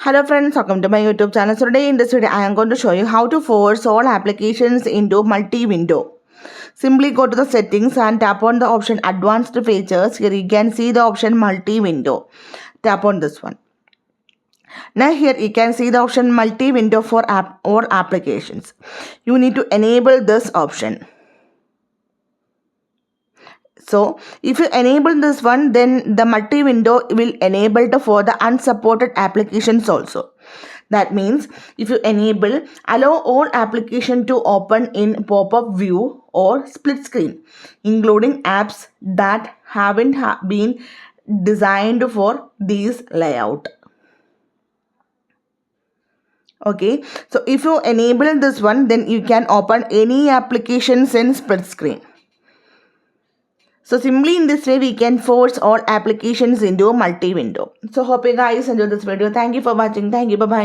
Hello friends, welcome to my YouTube channel. So today in this video I am going to show you how to force all applications into multi-window. Simply go to the settings and tap on the option advanced features. Here you can see the option multi-window. Tap on this one. Now here you can see the option multi-window for app or applications. You need to enable this option. So if you enable this one, then the multi-window will enable for the unsupported applications also. That means if you enable allow all application to open in pop-up view or split screen, including apps that haven't been designed for these layout. Okay, so if you enable this one, then you can open any applications in split screen. So simply in this way we can force all applications into multi-window. So hope you guys enjoyed this video. Thank you for watching. Thank you. Bye-bye.